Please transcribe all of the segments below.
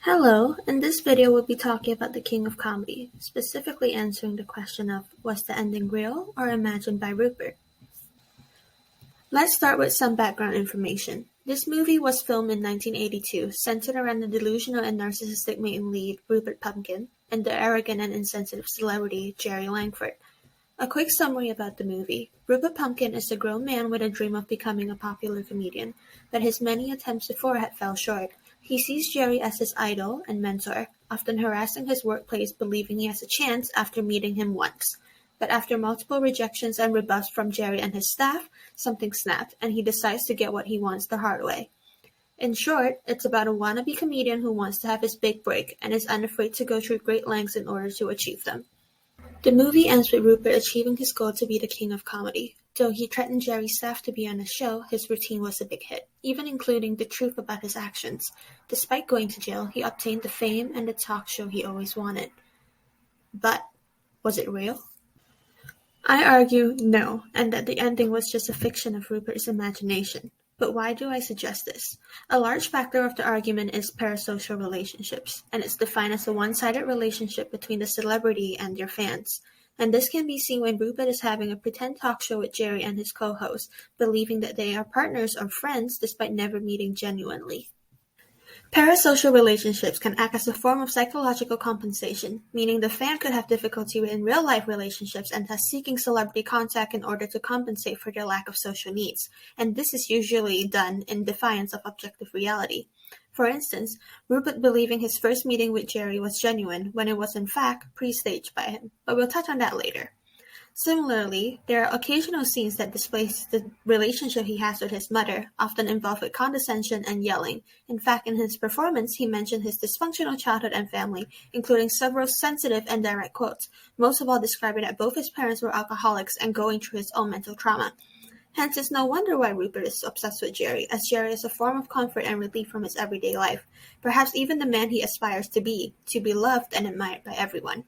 Hello, in this video we'll be talking about the King of Comedy, specifically answering the question of was the ending real or imagined by Rupert? Let's start with some background information. This movie was filmed in 1982, centered around the delusional and narcissistic main lead, Rupert Pupkin, and the arrogant and insensitive celebrity, Jerry Langford. A quick summary about the movie. Rupert Pupkin is a grown man with a dream of becoming a popular comedian, but his many attempts before had fell short. He sees Jerry as his idol and mentor, often harassing his workplace believing he has a chance after meeting him once. But after multiple rejections and rebuffs from Jerry and his staff, something snapped, and he decides to get what he wants the hard way. In short, it's about a wannabe comedian who wants to have his big break and is unafraid to go through great lengths in order to achieve them. The movie ends with Rupert achieving his goal to be the king of comedy. Though he threatened Jerry's staff to be on the show, his routine was a big hit, even including the truth about his actions. Despite going to jail, he obtained the fame and the talk show he always wanted. But, was it real? I argue no, and that the ending was just a fiction of Rupert's imagination. But why do I suggest this? A large factor of the argument is parasocial relationships, and it's defined as a one-sided relationship between the celebrity and their fans. And this can be seen when Rupert is having a pretend talk show with Jerry and his co-host, believing that they are partners or friends despite never meeting genuinely. Parasocial relationships can act as a form of psychological compensation, meaning the fan could have difficulty in real-life relationships and thus seeking celebrity contact in order to compensate for their lack of social needs, and this is usually done in defiance of objective reality. For instance, Rupert believing his first meeting with Jerry was genuine when it was in fact pre-staged by him, but we'll touch on that later. Similarly, there are occasional scenes that display the relationship he has with his mother, often involved with condescension and yelling. In fact, in his performance, he mentioned his dysfunctional childhood and family, including several sensitive and direct quotes, most of all describing that both his parents were alcoholics and going through his own mental trauma. Hence, it's no wonder why Rupert is obsessed with Jerry, as Jerry is a form of comfort and relief from his everyday life, perhaps even the man he aspires to be loved and admired by everyone.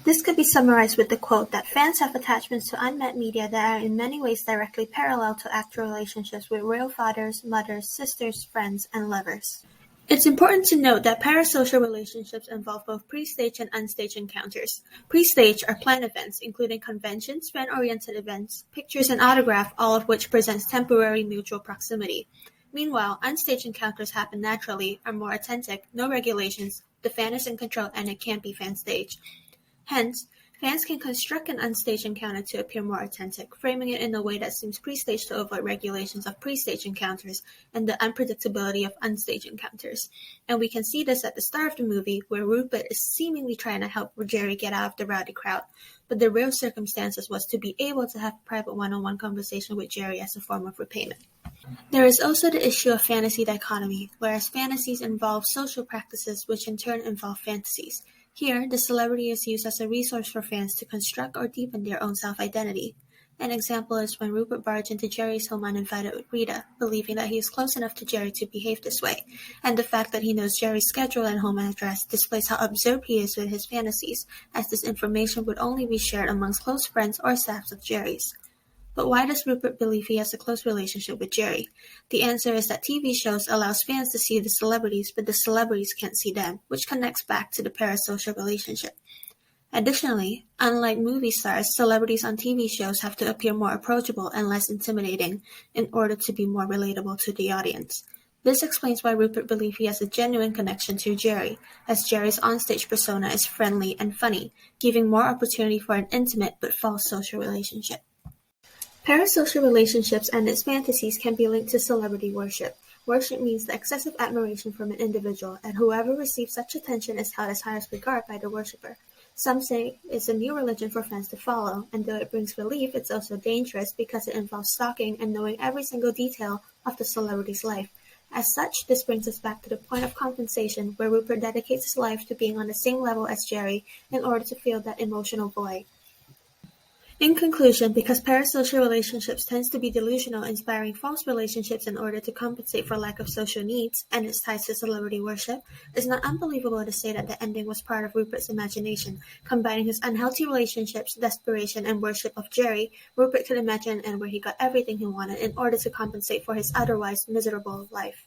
This could be summarized with the quote that fans have attachments to unmet media that are in many ways directly parallel to actual relationships with real fathers, mothers, sisters, friends, and lovers. It's important to note that parasocial relationships involve both pre-stage and unstaged encounters. Pre-stage are planned events, including conventions, fan-oriented events, pictures, and autograph, all of which presents temporary mutual proximity. Meanwhile, unstaged encounters happen naturally, are more authentic, no regulations, the fan is in control, and it can't be fan-staged. Hence, fans can construct an unstaged encounter to appear more authentic, framing it in a way that seems pre-staged to avoid regulations of pre-staged encounters and the unpredictability of unstaged encounters. And we can see this at the start of the movie, where Rupert is seemingly trying to help Jerry get out of the rowdy crowd, but the real circumstances was to be able to have a private one-on-one conversation with Jerry as a form of repayment. There is also the issue of fantasy dichotomy, whereas fantasies involve social practices which in turn involve fantasies. Here, the celebrity is used as a resource for fans to construct or deepen their own self-identity. An example is when Rupert barged into Jerry's home uninvited with Rita, believing that he is close enough to Jerry to behave this way, and the fact that he knows Jerry's schedule and home address displays how absurd he is with his fantasies, as this information would only be shared amongst close friends or staffs of Jerry's. But why does Rupert believe he has a close relationship with Jerry? The answer is that TV shows allows fans to see the celebrities, but the celebrities can't see them, which connects back to the parasocial relationship. Additionally, unlike movie stars, celebrities on TV shows have to appear more approachable and less intimidating in order to be more relatable to the audience. This explains why Rupert believes he has a genuine connection to Jerry, as Jerry's onstage persona is friendly and funny, giving more opportunity for an intimate but false social relationship. Parasocial relationships and its fantasies can be linked to celebrity worship. Worship means the excessive admiration from an individual, and whoever receives such attention is held as highest regard by the worshipper. Some say it's a new religion for fans to follow, and though it brings relief, it's also dangerous because it involves stalking and knowing every single detail of the celebrity's life. As such, this brings us back to the point of compensation, where Rupert dedicates his life to being on the same level as Jerry in order to fill that emotional void. In conclusion, because parasocial relationships tends to be delusional, inspiring false relationships in order to compensate for lack of social needs, and its ties to celebrity worship, it's not unbelievable to say that the ending was part of Rupert's imagination. Combining his unhealthy relationships, desperation, and worship of Jerry, Rupert could imagine an end where he got everything he wanted in order to compensate for his otherwise miserable life.